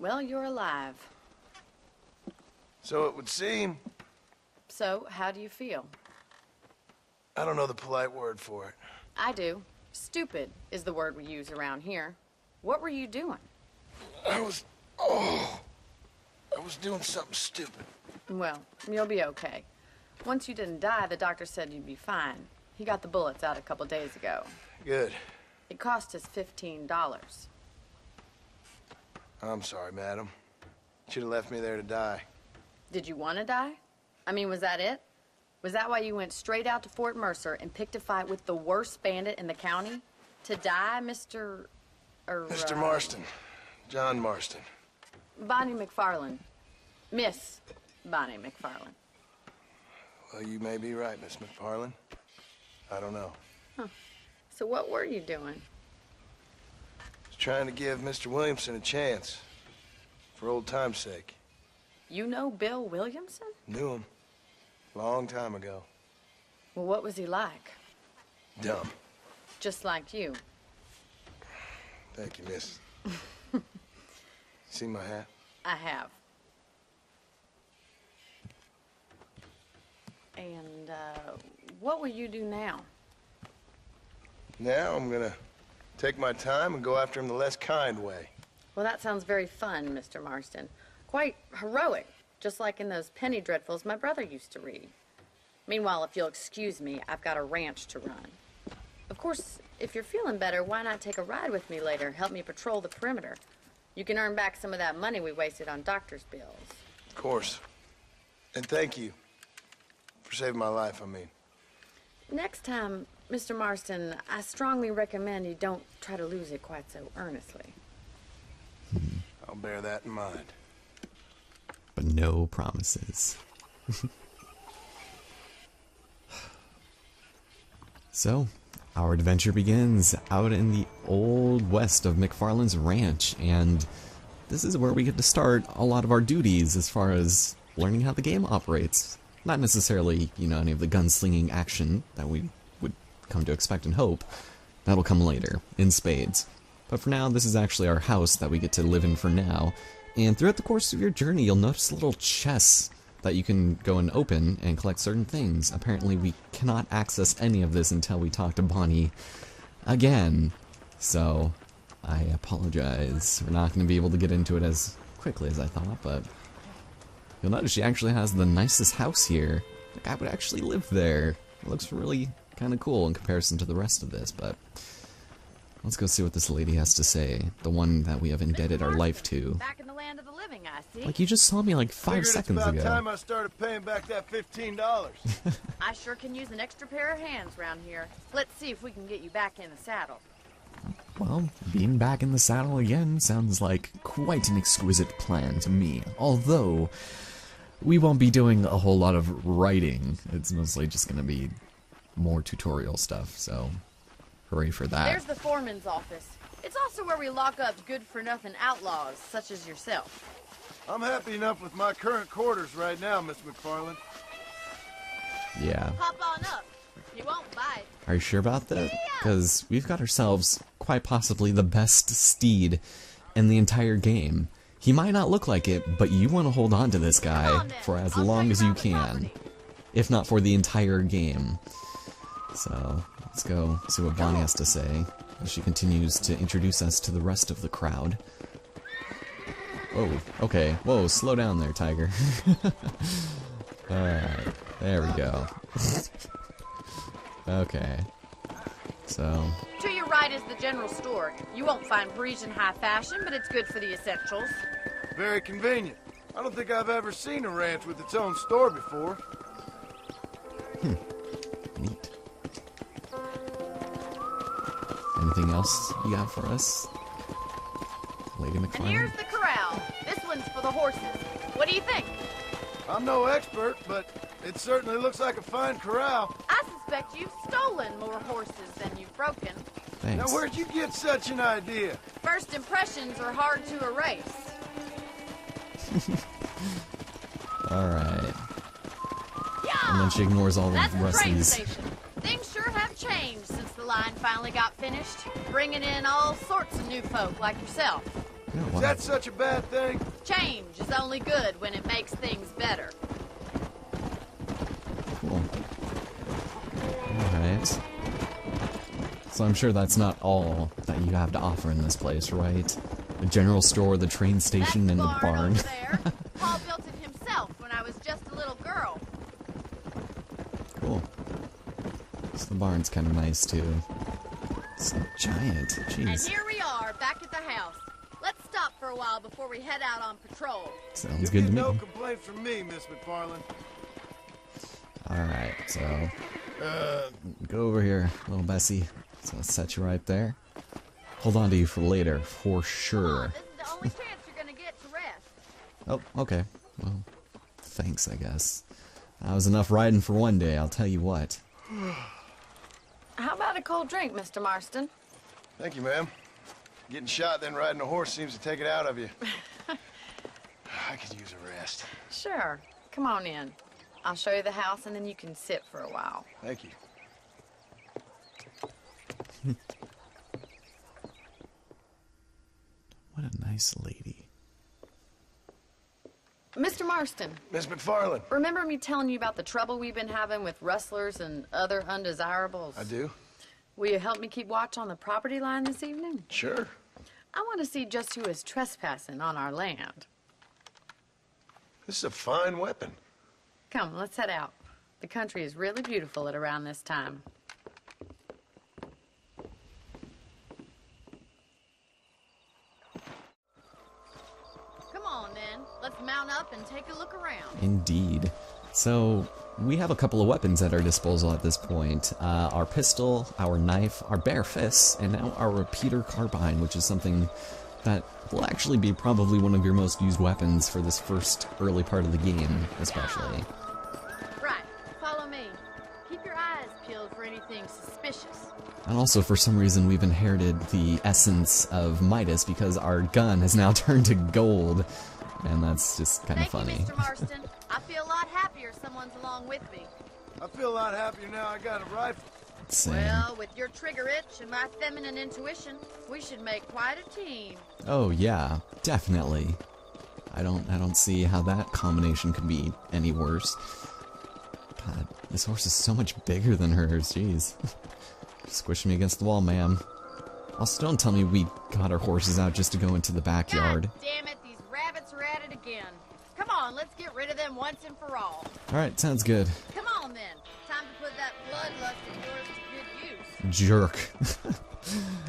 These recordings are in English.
Well, you're alive. So it would seem. So, how do you feel? I don't know the polite word for it. I do. Stupid is the word we use around here. What were you doing? I was doing something stupid. Well, you'll be okay. Once you didn't die, the doctor said you'd be fine. He got the bullets out a couple days ago. Good. It cost us $15. I'm sorry, madam. Should have left me there to die. Did you want to die? I mean, was that it? Was that why you went straight out to Fort Mercer and picked a fight with the worst bandit in the county? To die, Mr. Mr. Marston. John Marston. Bonnie McFarland. Miss Bonnie McFarland. Well, you may be right, Miss McFarland. I don't know. Huh. So what were you doing? Was trying to give Mr. Williamson a chance. For old time's sake. You know Bill Williamson? Knew him. Long time ago. Well, what was he like? Dumb. Just like you. Thank you, miss. See my hat? I have. And, what will you do now? Now I'm gonna take my time and go after him the less kind way. Well, that sounds very fun, Mr. Marston. Quite heroic, just like in those penny dreadfuls my brother used to read. Meanwhile, if you'll excuse me, I've got a ranch to run. Of course, if you're feeling better, why not take a ride with me later? Help me patrol the perimeter. You can earn back some of that money we wasted on doctor's bills. Of course. And thank you. For saving my life, I mean. Next time, Mr. Marston, I strongly recommend you don't try to lose it quite so earnestly. I'll bear that in mind. But no promises. So, our adventure begins out in the old west of McFarland's ranch, and this is where we get to start a lot of our duties as far as learning how the game operates. Not necessarily, you know, any of the gunslinging action that we would come to expect and hope. That'll come later, in spades. But for now, this is actually our house that we get to live in for now. And throughout the course of your journey, you'll notice little chests that you can go and open and collect certain things. Apparently, we cannot access any of this until we talk to Bonnie again. So, I apologize. We're not going to be able to get into it as quickly as I thought, but you'll notice she actually has the nicest house here. Like, I would actually live there. It looks really kind of cool in comparison to the rest of this, but let's go see what this lady has to say. The one that we have indebted our life to. Back in the land of the living, I see. Like, you just saw me like 5 seconds ago. It's about time I started paying back that $15. I sure can use an extra pair of hands around here. Let's see if we can get you back in the saddle. Well, being back in the saddle again sounds like quite an exquisite plan to me. Although, we won't be doing a whole lot of writing. It's mostly just going to be more tutorial stuff, so hooray for that. There's the foreman's office. It's also where we lock up good-for-nothing outlaws, such as yourself. I'm happy enough with my current quarters right now, Miss McFarland. Yeah. Hop on up. He won't bite. Are you sure about that? Because we've got ourselves quite possibly the best steed in the entire game. He might not look like it, but you want to hold on to this guy for as long as you can. If not for the entire game. So, let's go see what Bonnie has to say as she continues to introduce us to the rest of the crowd. Whoa, okay. Whoa, slow down there, Tiger. Alright, there we go. Okay. So, To your right is the general store. You won't find Parisian high fashion, but it's good for the essentials. Very convenient. I don't think I've ever seen a ranch with its own store before. neat. Anything else you got for us, Lady And McFarland? here's the corral. This one's for the horses. What do you think? I'm no expert, but it certainly looks like a fine corral. I suspect you've stolen more horses than you've broken. Thanks. Now, where'd you get such an idea? First impressions are hard to erase. Alright. And then she ignores all That's the the rest of train these. station. Things sure have changed since the line finally got finished, bringing in all sorts of new folk like yourself. Yeah, Is well, that such a bad thing? Change is only good when it makes things better. cool. Alright. So I'm sure that's not all that you have to offer in this place, right? The general store, the train station, and the barn. Over there. Paul built it himself when I was just a little girl. Cool. So the barn's kind of nice, too. It's giant. And Jeez. here we are, back at the house. Let's stop for a while before we head out on patrol. Sounds You good to get me. no complaints from me, Miss McFarland. Alright, so... go over here, little Bessie. So I'll set you right there. Hold on to you for later, for sure. This is the only chance you're gonna get to rest. Oh, okay. Well, thanks, I guess. That was enough riding for one day, I'll tell you what. How about a cold drink, Mr. Marston? Thank you, ma'am. Getting shot, then riding a horse seems to take it out of you. I could use a rest. Sure. Come on in. I'll show you the house, and then you can sit for a while. Thank you. What a nice lady. Mr. Marston, Miss McFarland. remember me telling you about the trouble we've been having with rustlers and other undesirables? I do? Will you help me keep watch on the property line this evening? Sure. I want to see just who is trespassing on our land. This is a fine weapon. Come, let's head out. The country is really beautiful at around this time. Come on, then. Let's mount up and take a look around. Indeed. So, we have a couple of weapons at our disposal at this point. Our pistol, our knife, our bare fists, and now our repeater carbine, which is something that will actually be probably one of your most used weapons for this first early part of the game, especially. Right. Follow me. Keep your eyes peeled for anything suspicious. And also, for some reason, we've inherited the essence of Midas because our gun has now turned to gold. And that's just kind of funny. Thank you, Mr. Marston. I feel a lot happier someone's along with me. I feel a lot happier now I got a rifle. Same. Well, with your trigger itch and my feminine intuition, we should make quite a team. Oh yeah, definitely. I don't see how that combination could be any worse. God, this horse is so much bigger than hers, jeez. Squish me against the wall, ma'am. Also, don't tell me we got our horses out just to go into the backyard. God damn it, these rabbits are at it again. Come on, let's get rid of them once and for all. Alright, sounds good. Come on then. Time to put that bloodlust of yours to good use. Jerk.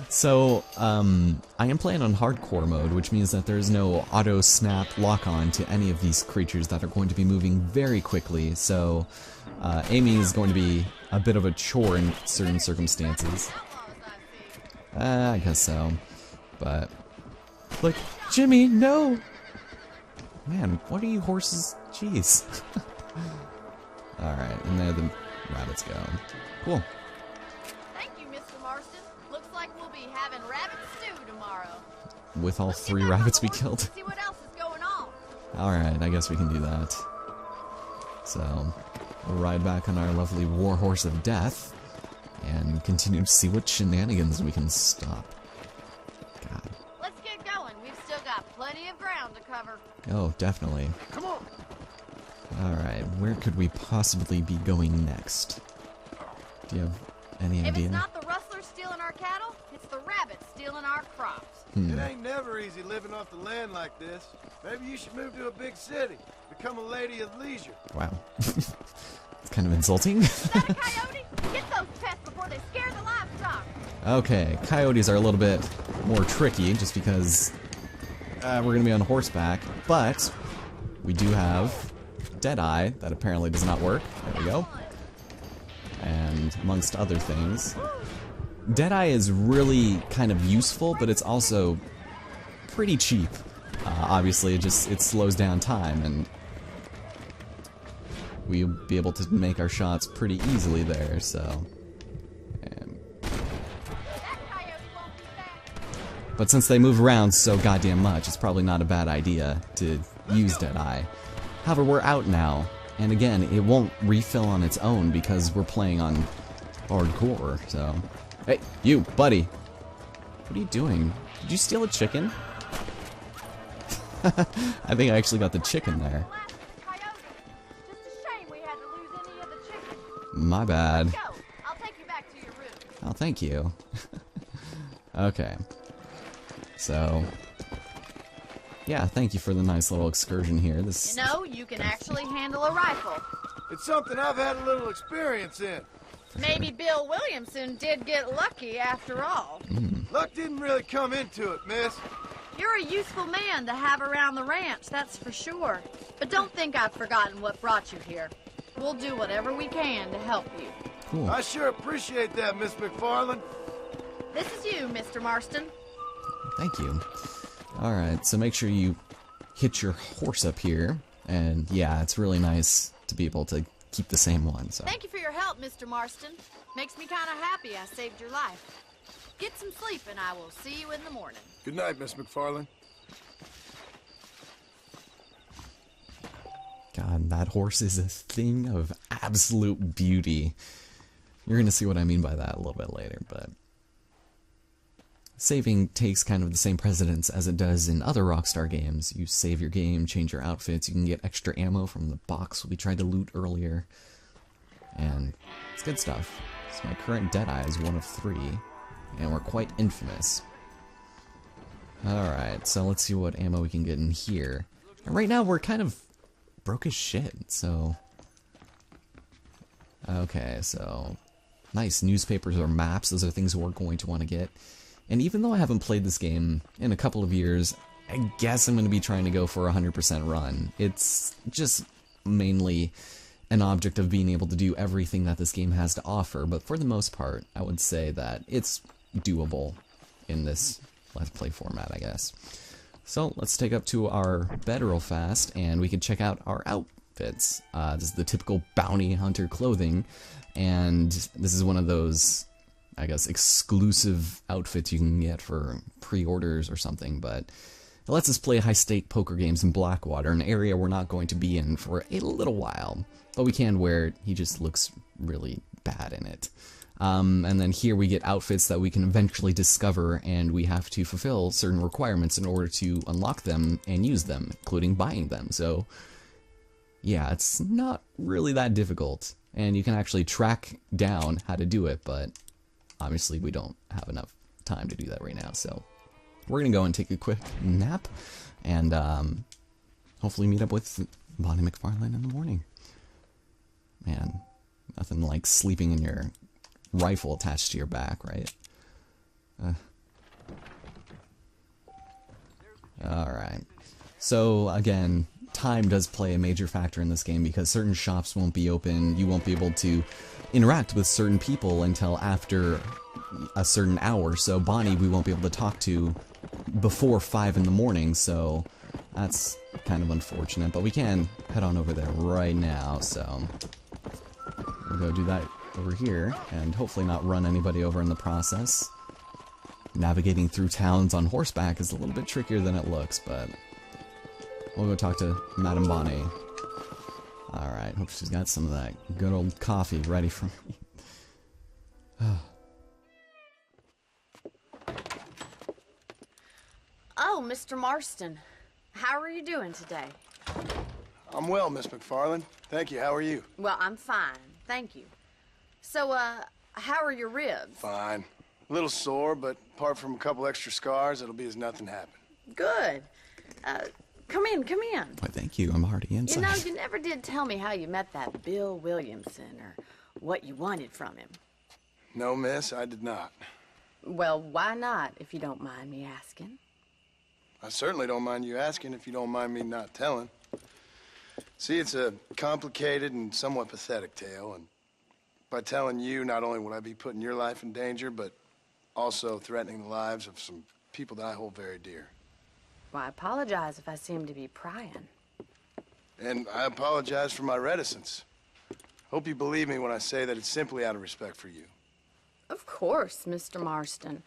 So, I am playing on hardcore mode, which means that there's no auto-snap lock-on to any of these creatures that are going to be moving very quickly, so aiming is going to be a bit of a chore in certain circumstances. I guess so, but... Like, Jimmy, no! Man, what are you horses? Jeez. Alright, and there the rabbits go. Cool. Thank you, Mr. Marston. Looks like we'll be having rabbit stew tomorrow. With all Let's get 3 back on rabbits the we horse killed. and see what else is going on. Alright, I guess we can do that. So, we'll ride back on our lovely warhorse of death, and continue to see what shenanigans we can stop. God. Let's get going. We've still got plenty of ground to cover. Oh, definitely. Come on. Alright, where could we possibly be going next? Do you have any If idea? it's not the rustlers stealing our cattle, it's the rabbits stealing our crops. It ain't never easy living off the land like this. Maybe you should move to a big city. Become a lady of leisure. Wow. It's kind of insulting. Is that a coyote? Get those pests before they scare the livestock. Okay, coyotes are a little bit more tricky just because we're going to be on horseback, but we do have Deadeye that apparently does not work. There we go. And amongst other things. Deadeye is really kind of useful, but it's also pretty cheap. Obviously, it slows down time, and we'll be able to make our shots pretty easily there, so... But since they move around so goddamn much, it's probably not a bad idea to use Deadeye. However, we're out now, and again, it won't refill on its own because we're playing on hardcore, so... Hey, you, buddy! What are you doing? Did you steal a chicken? I think I actually got the chicken there. My bad. I'll take you back to your room. Oh, thank you. Okay. So, yeah, thank you for the nice little excursion here. This. You know, you can actually handle a rifle. It's something I've had a little experience in. Maybe Bill Williamson did get lucky after all. Luck didn't really come into it, miss. You're a useful man to have around the ranch, that's for sure. But don't think I've forgotten what brought you here. We'll do whatever we can to help you. Cool. I sure appreciate that, Miss McFarland. This is you, Mr. Marston. Thank you. Alright, so make sure you hitch your horse up here. And yeah, it's really nice to be able to keep the same one. So. Thank you for your help, Mr. Marston. Makes me kind of happy I saved your life. Get some sleep and I will see you in the morning. Good night, Miss McFarland. God, that horse is a thing of absolute beauty. You're going to see what I mean by that a little bit later, but saving takes kind of the same precedence as it does in other Rockstar games. You save your game, change your outfits, you can get extra ammo from the box we tried to loot earlier, and it's good stuff. So my current Deadeye is 1 of 3, and we're quite infamous. Alright, so let's see what ammo we can get in here. And right now we're kind of broke as shit, so... Okay, so... Nice, newspapers or maps, those are things we're going to want to get. And even though I haven't played this game in a couple of years, I guess I'm going to be trying to go for a 100% run. It's just mainly an object of being able to do everything that this game has to offer, but for the most part, I would say that it's doable in this Let's Play format, I guess. So let's take up to our bed real fast, and we can check out our outfits. This is the typical bounty hunter clothing, and this is one of those, I guess, exclusive outfits you can get for pre-orders or something, but it lets us play high-stake poker games in Blackwater, an area we're not going to be in for a little while, but we can wear it. He just looks really bad in it. And then here we get outfits that we can eventually discover, and we have to fulfill certain requirements in order to unlock them and use them, including buying them. So, yeah, it's not really that difficult, and you can actually track down how to do it, but obviously we don't have enough time to do that right now, so we're gonna go and take a quick nap, and hopefully meet up with Bonnie McFarlane in the morning. Man, nothing like sleeping in your rifle attached to your back, right? Alright. So, again, time does play a major factor in this game because certain shops won't be open, you won't be able to interact with certain people until after a certain hour, so Bonnie we won't be able to talk to before 5 in the morning, so that's kind of unfortunate, but we can head on over there right now, so we'll go do that over here, and hopefully not run anybody over in the process. Navigating through towns on horseback is a little bit trickier than it looks, but we'll go talk to Madame Bonnie. Alright, hope she's got some of that good old coffee ready for me. Oh, Mr. Marston. How are you doing today? I'm well, Miss McFarland. Thank you. How are you? Well, I'm fine. Thank you. So, how are your ribs? Fine. A little sore, but apart from a couple extra scars, it'll be as nothing happened. Good. Come in, come in. Why, thank you, I'm already inside. You know, you never did tell me how you met that Bill Williamson or what you wanted from him. No, miss, I did not. Well, why not, if you don't mind me asking? I certainly don't mind you asking if you don't mind me not telling. See, it's a complicated and somewhat pathetic tale, and by telling you, not only would I be putting your life in danger, but also threatening the lives of some people that I hold very dear. Well, I apologize if I seem to be prying. And I apologize for my reticence. Hope you believe me when I say that it's simply out of respect for you. Of course, Mr. Marston.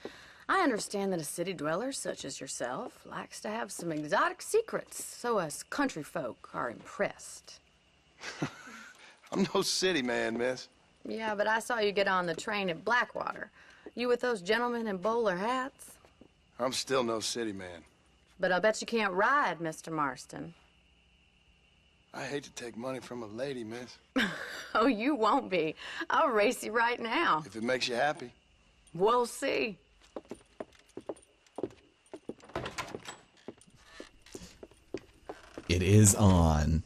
I understand that a city dweller such as yourself likes to have some exotic secrets, so us country folk are impressed. I'm no city man, miss. Yeah, but I saw you get on the train at Blackwater. You with those gentlemen in bowler hats? I'm still no city man. But I bet you can't ride, Mr. Marston. I hate to take money from a lady, miss. Oh, you won't be. I'll race you right now. If it makes you happy. We'll see. It is on.